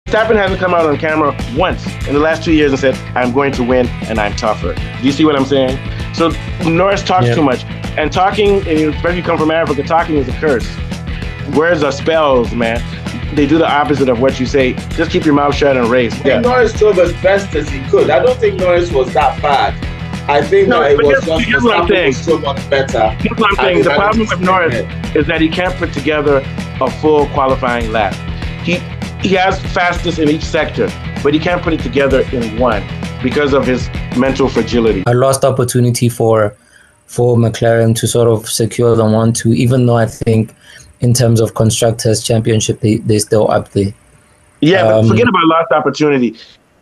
Verstappen hasn't come out on camera once in the last 2 years and said, I'm going to win and I'm tougher. Do you see what I'm saying? So Norris talks too much. And talking, and especially if you come from Africa, talking is a curse. Words are spells, man. They do the opposite of what you say. Just keep your mouth shut and race. I think Norris drove as best as he could. I don't think Norris was that bad. I think that it was just Verstappen was so much better. Here's what I'm saying. The problem with Norris is that he can't put together a full qualifying lap. He has fastest in each sector, but he can't put it together in one because of his mental fragility. A lost opportunity for McLaren to sort of secure the 1-2, even though I think in terms of Constructors' Championship, they're still up there. Yeah, but forget about lost opportunity.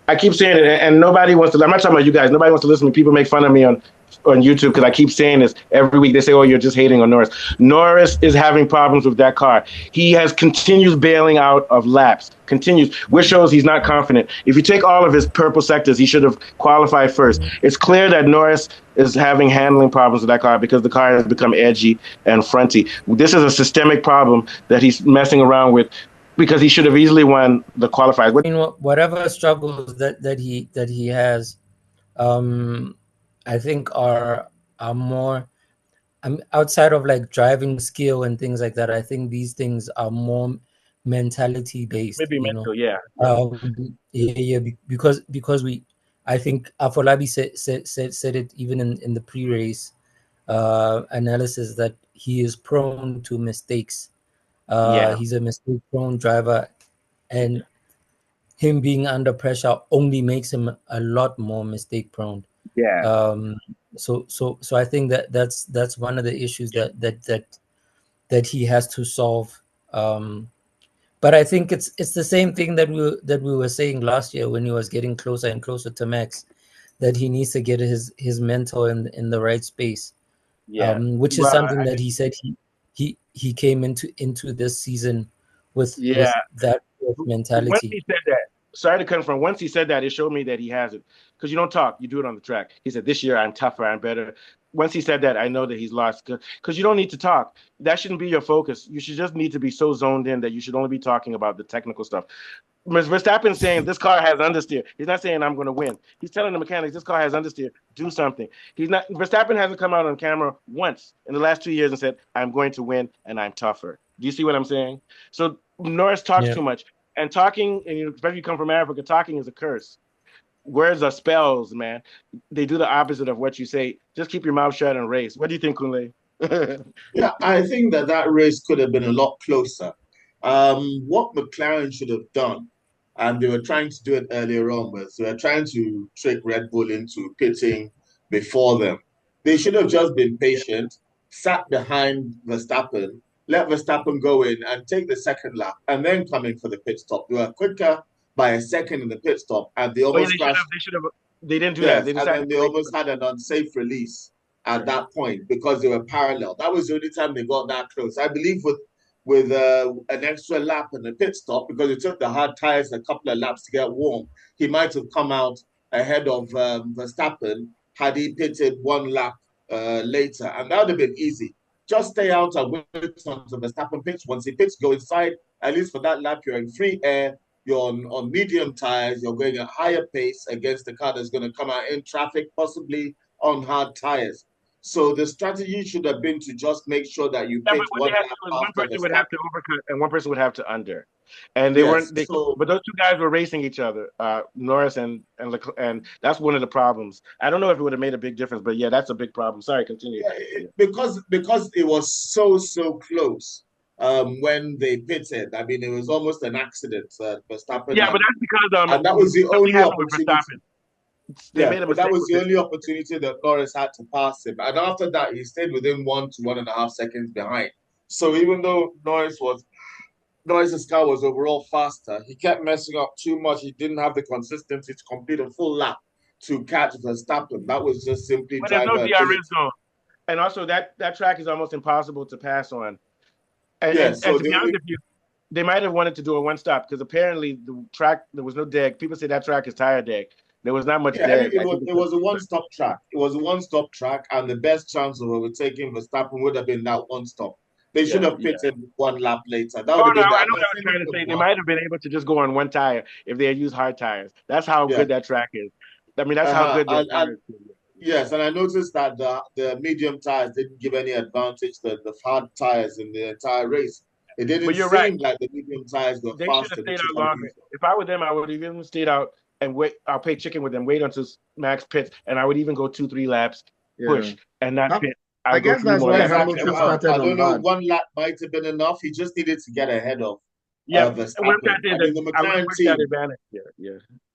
I keep saying it, and nobody wants to. I'm not talking about you guys. Nobody wants to listen to me. People make fun of me on YouTube because I keep saying this every week. They say, "Oh, you're just hating on Norris." Norris is having problems with that car. He continues bailing out of laps. Continues, which shows he's not confident. If you take all of his purple sectors, he should have qualified first. It's clear that Norris is having handling problems with that car because the car has become edgy and fronty. This is a systemic problem that he's messing around with, because he should have easily won the qualifiers. Whatever struggles that he has, I think are more outside of like driving skill and things like that. I think these things are more mentality based. Maybe mental, yeah. Because I think Afolabi said it even in the pre-race analysis that he is prone to mistakes. He's a mistake-prone driver, and him being under pressure only makes him a lot more mistake-prone. Yeah. So I think that's one of the issues that he has to solve. But I think it's the same thing that we were saying last year when he was getting closer and closer to Max, that he needs to get his mental in the right space. Yeah. Which is something that he said he came into this season with that mentality. Once he said that, sorry to cut him from. Once he said that, it showed me that he has it. Because you don't talk, you do it on the track. He said, "This year I'm tougher, I'm better." Once he said that, I know that he's lost. Because you don't need to talk. That shouldn't be your focus. You should just need to be so zoned in that you should only be talking about the technical stuff. Verstappen saying this car has understeer. He's not saying I'm going to win. He's telling the mechanics this car has understeer. Do something. He's not. Verstappen hasn't come out on camera once in the last 2 years and said, "I'm going to win and I'm tougher." Do you see what I'm saying? So Norris talks too much, and talking, and especially if you come from Africa, talking is a curse. Words are spells, man. They do the opposite of what you say. Just keep your mouth shut and race. What do you think, Kunle? Yeah, I think that race could have been a lot closer. What McLaren should have done, and they were trying to do it earlier on, was they were trying to trick Red Bull into pitting before them. They should have just been patient, sat behind Verstappen, let Verstappen go in and take the second lap, and then come in for the pit stop. They were quicker by a second in the pit stop, and they almost crashed. They didn't do that. They decided, and then they almost had an unsafe release at that point because they were parallel. That was the only time they got that close. I believe with an extra lap in the pit stop, because it took the hard tires a couple of laps to get warm, he might have come out ahead of Verstappen had he pitted one lap later, and that would have been easy. Just stay out and wait until Verstappen pits. Once he pits, go inside. At least for that lap, you're in free air. You're on medium tires. You're going at higher pace against the car that's going to come out in traffic, possibly on hard tires. So the strategy should have been to just make sure that you pit one lap after one person would have to overcut and one person would have to under. And they weren't. But those two guys were racing each other, Norris and that's one of the problems. I don't know if it would have made a big difference, but yeah, that's a big problem. Sorry, continue. Yeah, because it was so close. When they pitted, I mean, it was almost an accident. Verstappen. Yeah, but that's because and that was the only opportunity. But that was the only opportunity that Norris had to pass him, and after that, he stayed within 1 to 1.5 seconds behind. So even though Norris's car was overall faster, he kept messing up too much. He didn't have the consistency to complete a full lap to catch Verstappen. That was just simply driver. But there's no DRS zone, and also that track is almost impossible to pass on. And to be honest with you, they might have wanted to do a one-stop because apparently the track, there was no deck. People say that track is tire deck. There was not much deck. It was a one-stop track. It was a one-stop track, and the best chance of overtaking Verstappen would have been that one stop. They should have pitted 1 lap later. That would Oh have no, been I that. know what I was trying to say. They might have been able to just go on one tire if they had used hard tires. That's how good that track is. I mean, that's how good their tires is. Yes, and I noticed that the medium tires didn't give any advantage to the hard tires in the entire race. It didn't seem like the medium tires were They should faster. have stayed out longer. If I were them, I would have even stayed out and wait. I'll play chicken with them, wait until Max pits, and I would even go 2-3 laps, push, and not pit. I guess that's why Hamilton started I don't know. 1 lap might have been enough. He just needed to get ahead of Verstappen. I mean, the McLaren team. That advantage.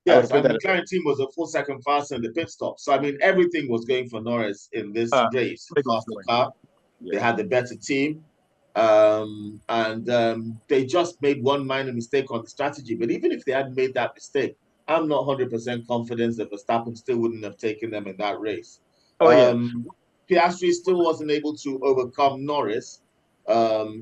Yes, the McLaren team was a full second faster in the pit stop. So, I mean, everything was going for Norris in this race. Faster car. They had the better team. They just made one minor mistake on the strategy. But even if they had made that mistake, I'm not 100% confident that Verstappen still wouldn't have taken them in that race. Piastri still wasn't able to overcome Norris,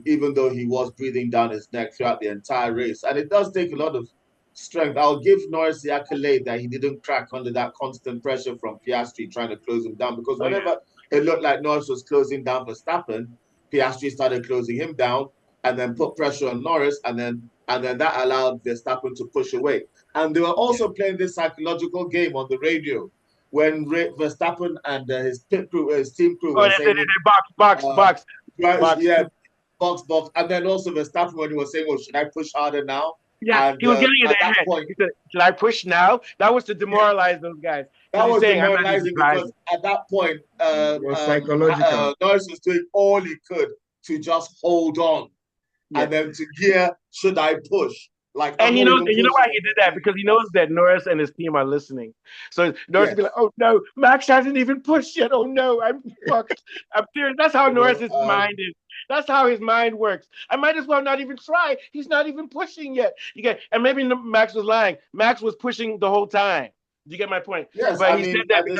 even though he was breathing down his neck throughout the entire race. And it does take a lot of strength. I'll give Norris the accolade that he didn't crack under that constant pressure from Piastri trying to close him down, because whenever it looked like Norris was closing down Verstappen, Piastri started closing him down and then put pressure on Norris, and then that allowed Verstappen to push away. And they were also playing this psychological game on the radio when Verstappen and his pit crew, his team crew were saying, box. Yeah, box. And then also Verstappen, when he was saying, should I push harder now? Yeah, he was getting in their head. He said, should I push now? That was to demoralize those guys. That was demoralizing because at that point, Norris was doing all he could to just hold on. And then to gear, should I push? And you know why he did that? Because he knows that Norris and his team are listening. So Norris will be like, oh no, Max hasn't even pushed yet. Oh no, I'm fucked. I'm serious. That's how Norris's mind is. That's how his mind works. I might as well not even try. He's not even pushing yet. And maybe Max was lying. Max was pushing the whole time. Do you get my point? Yes, but I mean, at the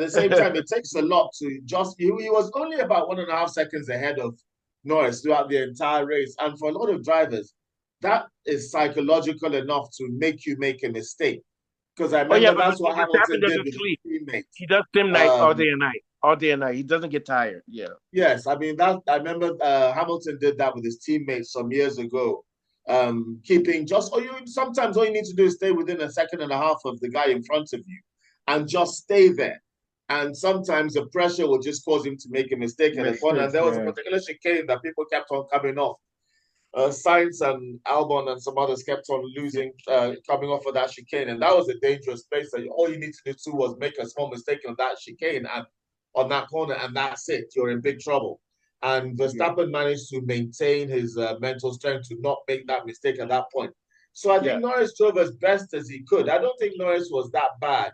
same time, it takes a lot to just. He was only about 1.5 seconds ahead of Norris throughout the entire race, and for a lot of drivers, that is psychological enough to make you make a mistake. Because I remember that's what Hamilton did with his teammates. He does sim night all day and night. All day and night. He doesn't get tired. Yeah. Yes, I mean I remember Hamilton did that with his teammates some years ago. Keeping sometimes all you need to do is stay within 1.5 seconds of the guy in front of you, and just stay there. And sometimes the pressure will just cause him to make a mistake at the corner. And there was a particular chicane that people kept on coming off. Sainz and Albon and some others kept on losing, coming off of that chicane, and that was a dangerous place. That all you need to do was make a small mistake on that chicane and on that corner, and that's it. You're in big trouble. And Verstappen managed to maintain his mental strength to not make that mistake at that point. So I think Norris drove as best as he could. I don't think Norris was that bad.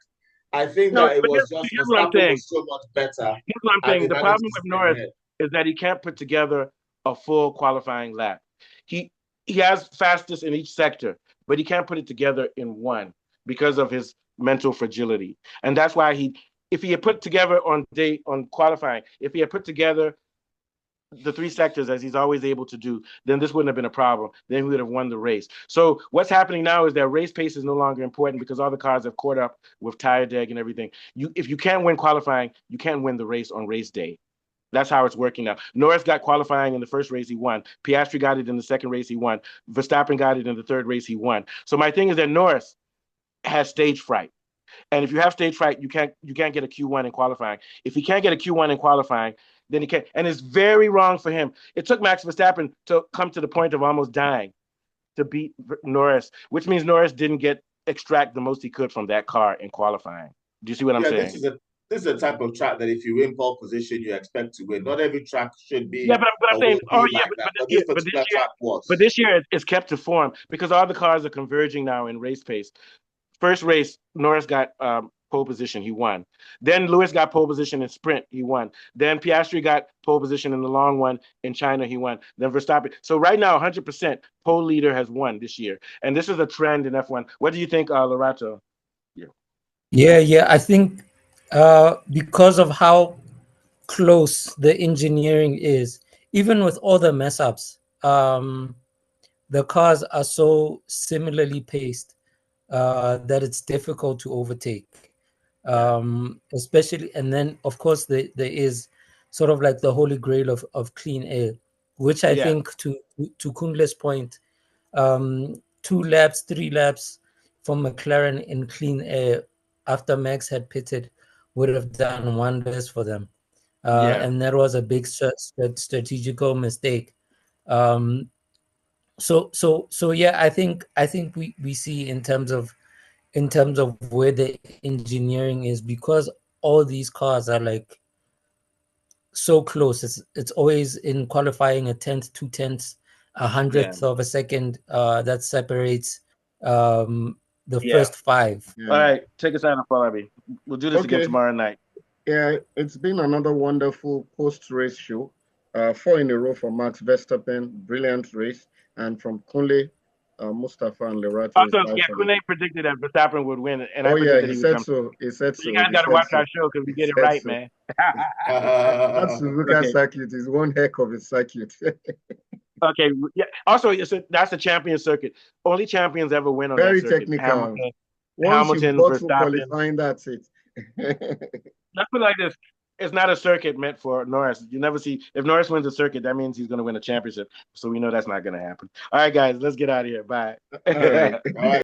I think that it was just Verstappen was so much better. Here's what I'm saying. The problem with Norris is that he can't put together a full qualifying lap. He has fastest in each sector, but he can't put it together in one because of his mental fragility. And that's why if he had put together on qualifying, if he had put together the 3 sectors as he's always able to do, then this wouldn't have been a problem. Then he would have won the race. So what's happening now is that race pace is no longer important because all the cars have caught up with tire deg and everything. If you can't win qualifying, you can't win the race on race day. That's how it's working now. Norris got qualifying in the first race, he won. Piastri got it in the second race, he won. Verstappen got it in the third race, he won. So my thing is that Norris has stage fright. And if you have stage fright, you can't get a Q1 in qualifying. If he can't get a Q1 in qualifying, then he can't. And it's very wrong for him. It took Max Verstappen to come to the point of almost dying to beat Norris, which means Norris didn't extract the most he could from that car in qualifying. Do you see what I'm saying? This is a type of track that if you win pole position, you expect to win. Not every track should be. Yeah, but I'm saying, but this year it's kept to form because all the cars are converging now in race pace. First race, Norris got pole position, he won. Then Lewis got pole position in sprint, he won. Then Piastri got pole position in the long one in China, he won. Then Verstappen. So right now, 100% pole leader has won this year, and this is a trend in F1. What do you think, Lorato? Yeah. I think. Because of how close the engineering is, even with all the mess ups, the cars are so similarly paced that it's difficult to overtake. Especially, and then of course there is sort of like the holy grail of clean air. which I think to Kunle's point, 2 laps, 3 laps from McLaren in clean air after Max had pitted would have done wonders for them. And that was a big strategical mistake. So yeah, I think we see in terms of where the engineering is, because all these cars are like so close. It's always in qualifying a 10th, 2/10ths, 100th of a second that separates the first 5. All right, take us out of Falabi. We'll do this again tomorrow night. Yeah, it's been another wonderful post-race show. 4 in a row for Max Verstappen, brilliant race, and from Kunle, Mustafa, and Lerato. Also, Kunle predicted that Verstappen would win, and I predicted he said so. He said so. You guys got to watch our show because we get it right, man. That's Suzuka circuit is one heck of a circuit. Okay, yeah. Also, that's a champion circuit. Only champions ever win on that circuit. Very technical. Hamilton, Verstappen. Qualifying, that's it. Let's put it like this. It's not a circuit meant for Norris. You never see, if Norris wins a circuit, that means he's going to win a championship. So we know that's not going to happen. All right, guys, let's get out of here. Bye. All right.